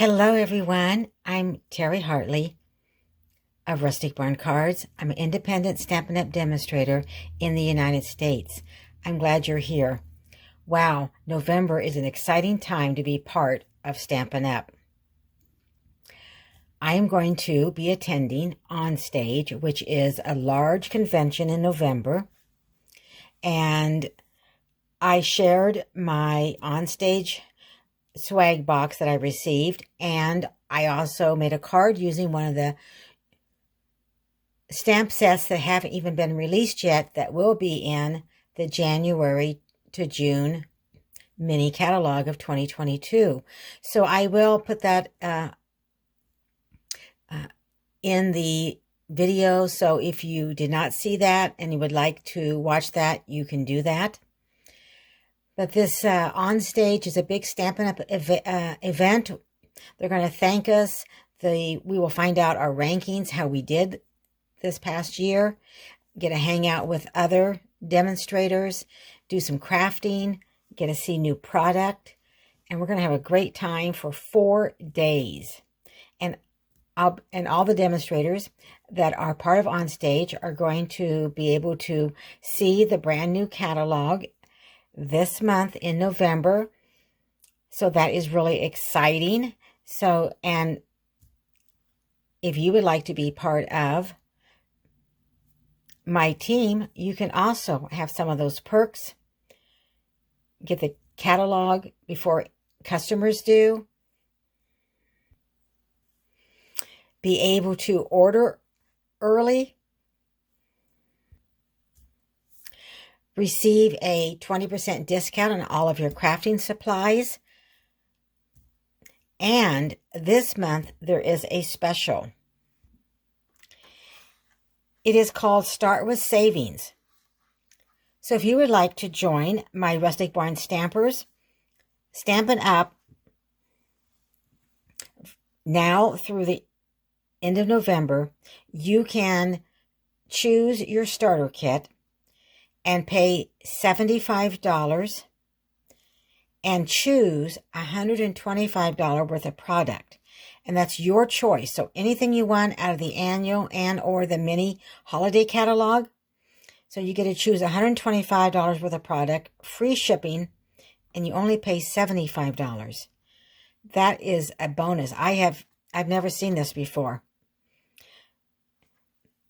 Hello, everyone. I'm Terry Hartley of Rustic Barn Cards. I'm an independent Stampin' Up! Demonstrator in the United States. I'm glad you're here. Wow, November is an exciting time to be part of Stampin' Up! I am going to be attending On Stage, which is a large convention in November, and I shared my On Stage swag box that I received, and I also made a card using one of the stamp sets that haven't even been released yet that will be in the January to June mini catalog of 2022. So I will put that in the video, so if you did not see that and you would like to watch that, you can do that. But this On Stage is a big Stampin' Up! Event. They're going to thank us. We will find out our rankings, how we did this past year, get to hang out with other demonstrators, do some crafting, get to see new product, and we're going to have a great time for 4 days. And all the demonstrators that are part of On Stage are going to be able to see the brand new catalog this month in November. So that is really exciting. So, and if you would like to be part of my team, you can also have some of those perks. Get the catalog before customers do. Be able to order early. Receive a 20% discount on all of your crafting supplies. And this month, there is a special. It is called Start with Savings. So if you would like to join my Rustic Barn Stampers, Stampin' Up! Now through the end of November, you can choose your starter kit and pay $75 and choose $125 worth of product. And that's your choice. So anything you want out of the annual and or the mini holiday catalog. So you get to choose $125 worth of product, free shipping, and you only pay $75. That is a bonus. I've never seen this before.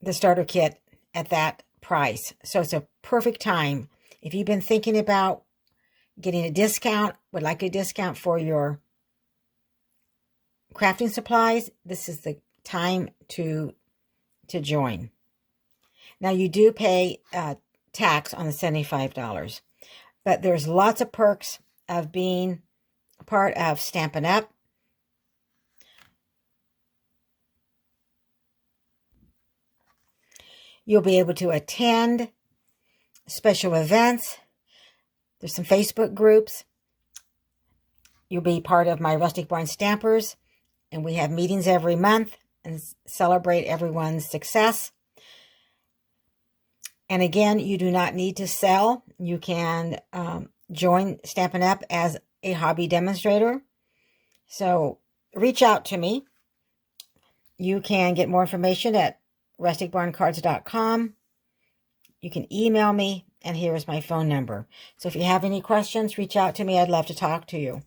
The starter kit at that price. So it's a perfect time. If you've been thinking about getting a discount, would like a discount for your crafting supplies, this is the time to join. Now you do pay tax on the $75, but there's lots of perks of being part of Stampin' Up! You'll be able to attend special events. There's some Facebook groups. You'll be part of my Rustic Barn Stampers, and we have meetings every month and celebrate everyone's success. And again, you do not need to sell. You can join Stampin' Up! As a hobby demonstrator. So reach out to me. You can get more information at rusticbarncards.com. You can email me, and here is my phone number. So if you have any questions, reach out to me. I'd love to talk to you.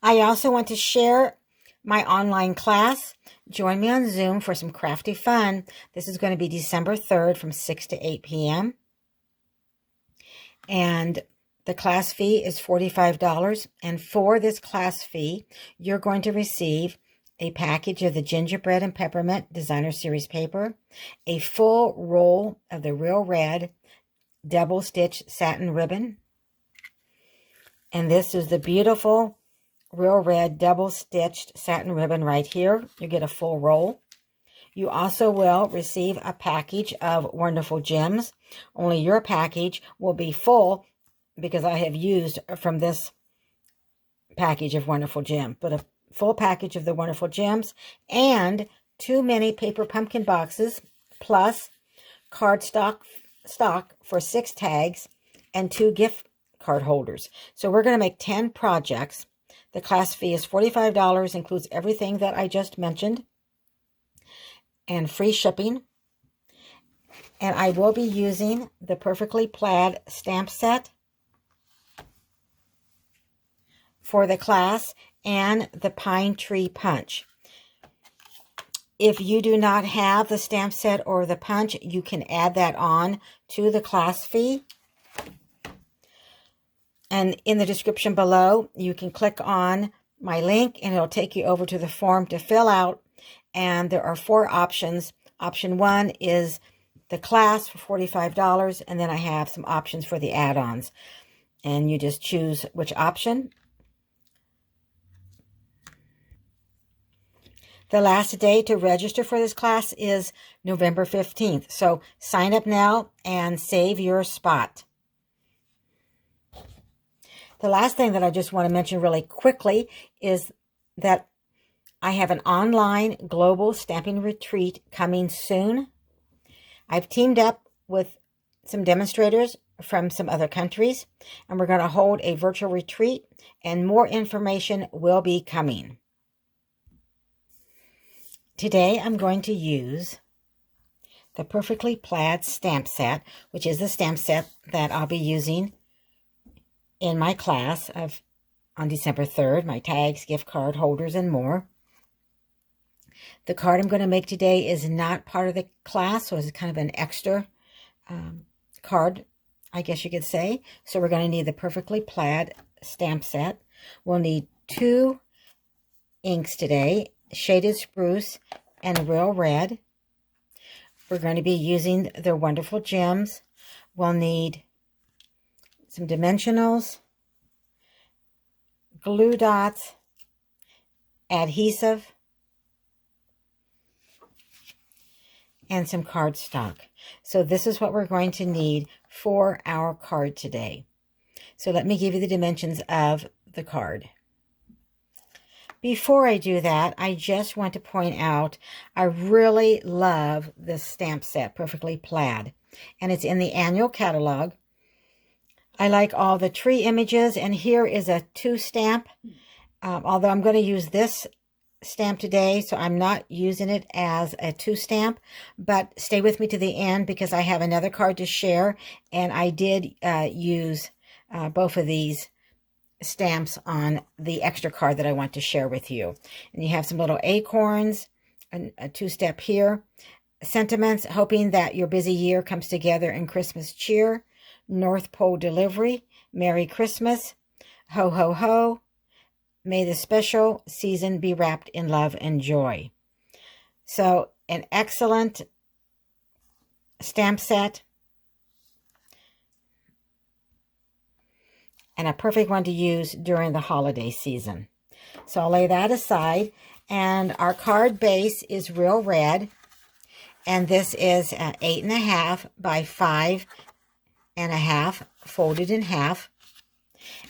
I also want to share my online class. Join me on Zoom for some crafty fun. This is going to be December 3rd from 6 to 8 p.m. And the class fee is $45. And for this class fee, you're going to receive a package of the Gingerbread and Peppermint Designer Series paper, a full roll of the Real Red double stitch satin ribbon. And this is the beautiful Real Red double stitched satin ribbon right here. You get a full roll. You also will receive a package of wonderful gems. Only your package will be full because I have used from this package of wonderful gem. But a full package of the wonderful gems and 2 mini paper pumpkin boxes plus cardstock for 6 tags and 2 gift card holders. So we're going to make 10 projects. The class fee is $45, includes everything that I just mentioned, and free shipping. And I will be using the Perfectly Plaid stamp set for the class and the Pine Tree Punch. If you do not have the stamp set or the punch, you can add that on to the class fee. And in the description below, you can click on my link and it'll take you over to the form to fill out. And there are 4 options. Option 1 is the class for $45, and then I have some options for the add-ons. And you just choose which option. The last day to register for this class is November 15th. So sign up now and save your spot. The last thing that I just want to mention really quickly is that I have an online global stamping retreat coming soon. I've teamed up with some demonstrators from some other countries, and we're going to hold a virtual retreat, and more information will be coming. Today I'm going to use the Perfectly Plaid stamp set, which is the stamp set that I'll be using in my class on December 3rd, my tags, gift card holders, and more. The card I'm going to make today is not part of the class, so it's kind of an extra card, I guess you could say. So we're going to need the Perfectly Plaid stamp set. We'll need 2 inks today, Shaded Spruce and Real Red. We're going to be using their wonderful gems. We'll need some Dimensionals, glue dots, adhesive, and some cardstock. So this is what we're going to need for our card today. So let me give you the dimensions of the card. Before I do that, I just want to point out, I really love this stamp set, Perfectly Plaid, and it's in the annual catalog. I like all the tree images, and here is a 2 stamp, although I'm going to use this stamp today, so I'm not using it as a 2 stamp, but stay with me to the end because I have another card to share, and I did use both of these stamps on the extra card that I want to share with you. And you have some little acorns, a 2-step here, sentiments, hoping that your busy year comes together in Christmas cheer, North Pole delivery, Merry Christmas, ho ho ho, may the special season be wrapped in love and joy. So an excellent stamp set and a perfect one to use during the holiday season. So I'll lay that aside. And our card base is Real Red. And this is 8.5 by 5.5 folded in half.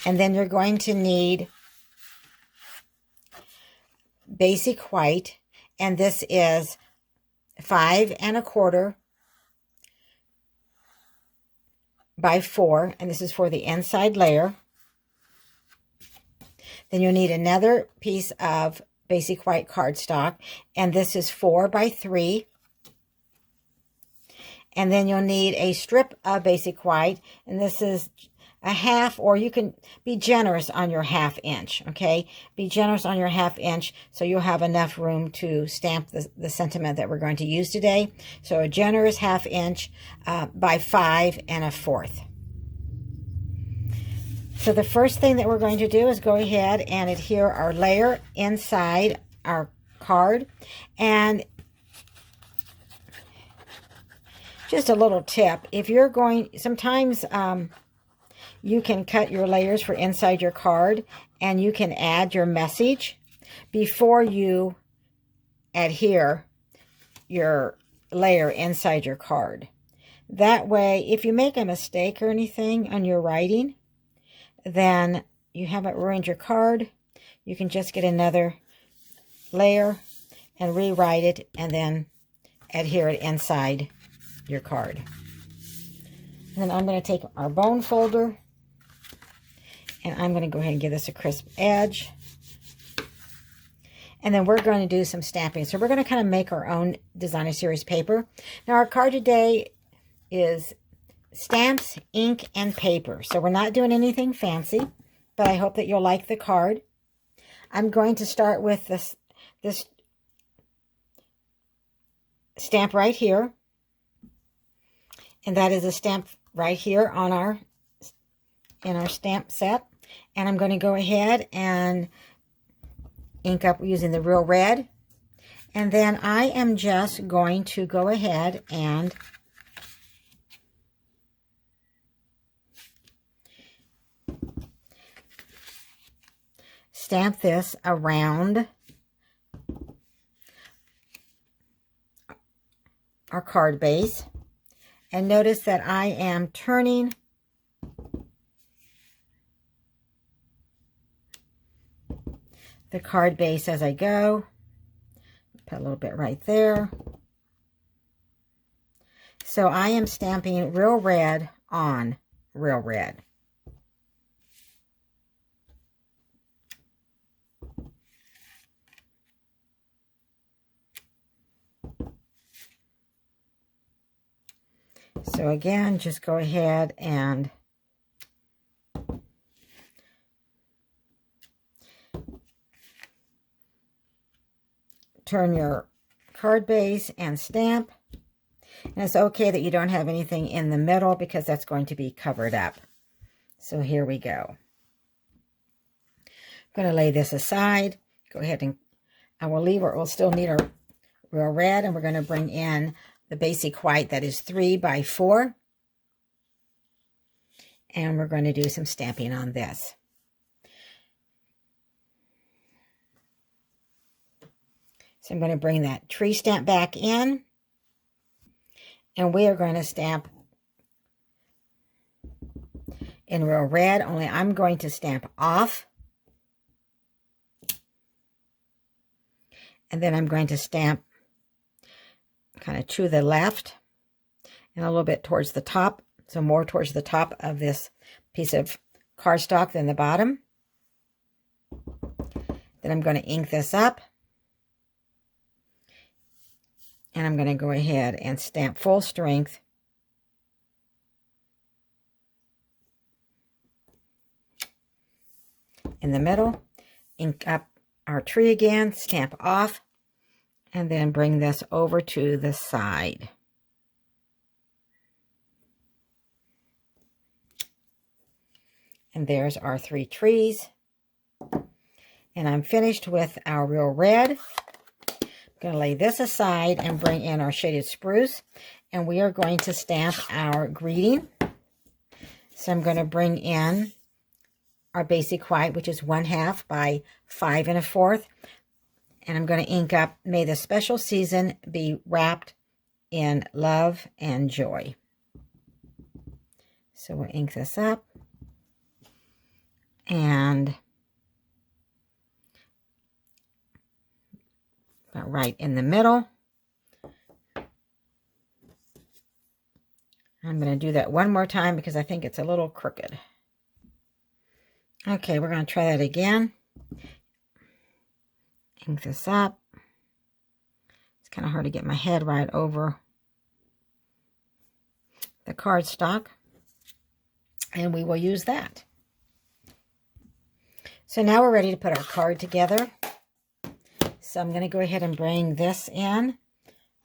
And then you're going to need basic white. And this is 5.25 by 4, and this is for the inside layer. Then you'll need another piece of basic white cardstock, and this is 4 by 3. And then you'll need a strip of basic white, and this is a half, or you can be generous on your 1/2 inch, okay? Be generous on your 1/2 inch so you'll have enough room to stamp the sentiment that we're going to use today. So a generous 1/2 inch by 5.25. So the first thing that we're going to do is go ahead and adhere our layer inside our card. And just a little tip, if you're going, sometimes you can cut your layers for inside your card, and you can add your message before you adhere your layer inside your card. That way, if you make a mistake or anything on your writing, then you haven't ruined your card. You can just get another layer and rewrite it, and then adhere it inside your card. And then I'm going to take our bone folder, And I'm going to go ahead and give this a crisp edge. And then we're going to do some stamping. So we're going to kind of make our own designer series paper. Now our card today is stamps, ink, and paper. So we're not doing anything fancy, but I hope that you'll like the card. I'm going to start with this stamp right here. And that is a stamp right here on in our stamp set. And I'm going to go ahead and ink up using the Real Red. And then I am just going to go ahead and stamp this around our card base. And notice that I am turning the card base as I go. Put a little bit right there. So I am stamping Real Red on Real Red. So again, just go ahead and turn your card base and stamp. And it's okay that you don't have anything in the middle because that's going to be covered up. So here we go. I'm going to lay this aside. Go ahead and I will leave, or we'll still need our Real Red, and we're going to bring in the basic white that is 3 by 4. And we're going to do some stamping on this. So I'm going to bring that tree stamp back in. And we are going to stamp in Real Red, only I'm going to stamp off. And then I'm going to stamp kind of to the left and a little bit towards the top. So more towards the top of this piece of cardstock than the bottom. Then I'm going to ink this up. And I'm going to go ahead and stamp full strength in the middle. Ink up our tree again, stamp off, and then bring this over to the side. And there's our 3 trees. And I'm finished with our Real Red. I'm going to lay this aside and bring in our shaded spruce. And we are going to stamp our greeting. So I'm going to bring in our basic white, which is 1/2 by 5 1/4. And I'm going to ink up, "May the special season be wrapped in love and joy." So we'll ink this up. And about right in the middle. I'm going to do that one more time because I think it's a little crooked. Okay, we're going to try that again. Ink this up. It's kind of hard to get my head right over the cardstock. And we will use that. So now we're ready to put our card together. So I'm going to go ahead and bring this in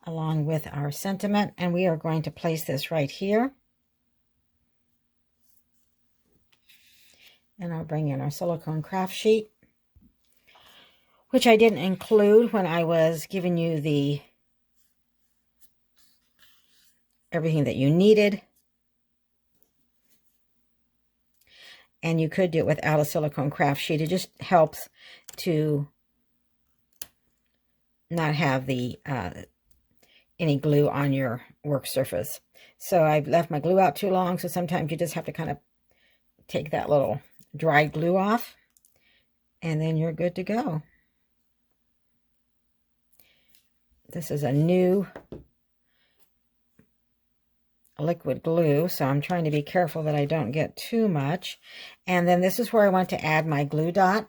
along with our sentiment, and we are going to place this right here. And I'll bring in our silicone craft sheet, which I didn't include when I was giving you everything that you needed. And you could do it without a silicone craft sheet. It just helps to not have any glue on your work surface. So I've left my glue out too long, so sometimes you just have to kind of take that little dry glue off, and then you're good to go. This is a new liquid glue, so I'm trying to be careful that I don't get too much. And then this is where I want to add my glue dot.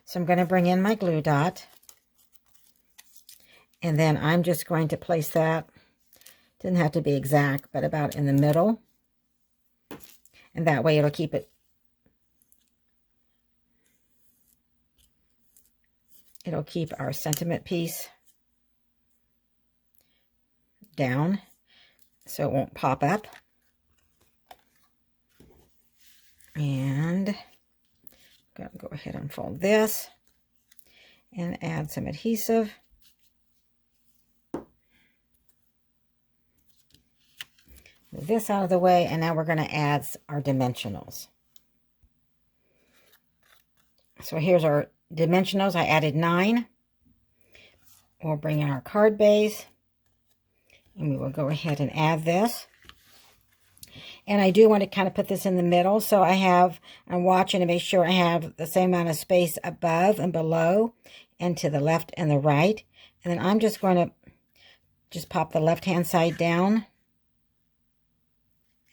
So I'm going to bring in my glue dot. And then I'm just going to place that, didn't have to be exact, but about in the middle. And that way it'll keep it, it'll keep our sentiment piece down so it won't pop up. And I'm going to go ahead and fold this and add some adhesive. Move this out of the way, and now we're going to add our dimensionals. So here's our dimensionals. I added 9. We'll bring in our card base, and we will go ahead and add this. And I do want to kind of put this in the middle, so I'm watching to make sure I have the same amount of space above and below, and to the left and the right. And then I'm just going to just pop the left-hand side down,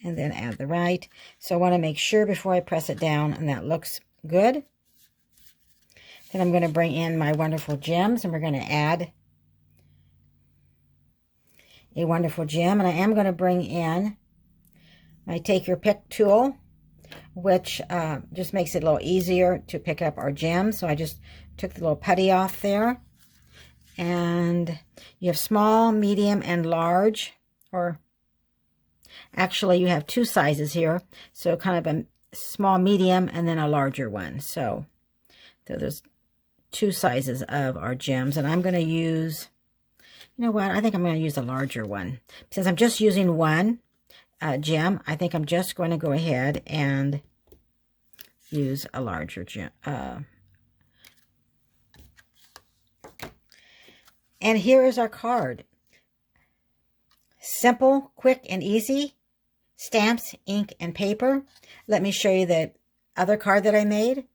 and then add the right. So I want to make sure before I press it down, and that looks good. Then I'm going to bring in my wonderful gems, and we're going to add a wonderful gem. And I am going to bring in my Take Your Pick tool, which just makes it a little easier to pick up our gems. So I just took the little putty off there. And you have small, medium, and large, or actually, you have 2 sizes here, so kind of a small, medium, and then a larger one. So there's 2 sizes of our gems, and I'm going to use, you know what, I think I'm going to use a larger one. Since I'm just using one gem, I think I'm just going to go ahead and use a larger gem. And here is our card. Simple, quick, and easy. Stamps, ink, and paper. Let me show you the other card that I made.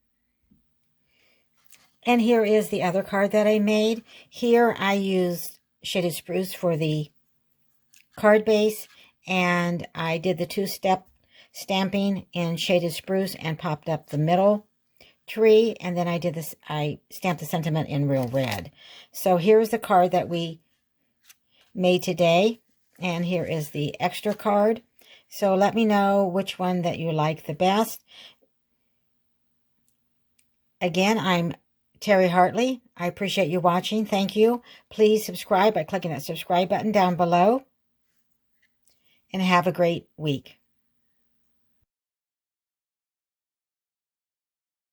And here is the other card that I made. Here I used Shaded Spruce for the card base, and I did the 2-step stamping in Shaded Spruce and popped up the middle tree, and then I stamped the sentiment in Real Red. So here's the card that we made today, and here is the extra card. So let me know which one that you like the best. Again, I'm Terry Hartley. I appreciate you watching. Thank you. Please subscribe by clicking that subscribe button down below. And have a great week.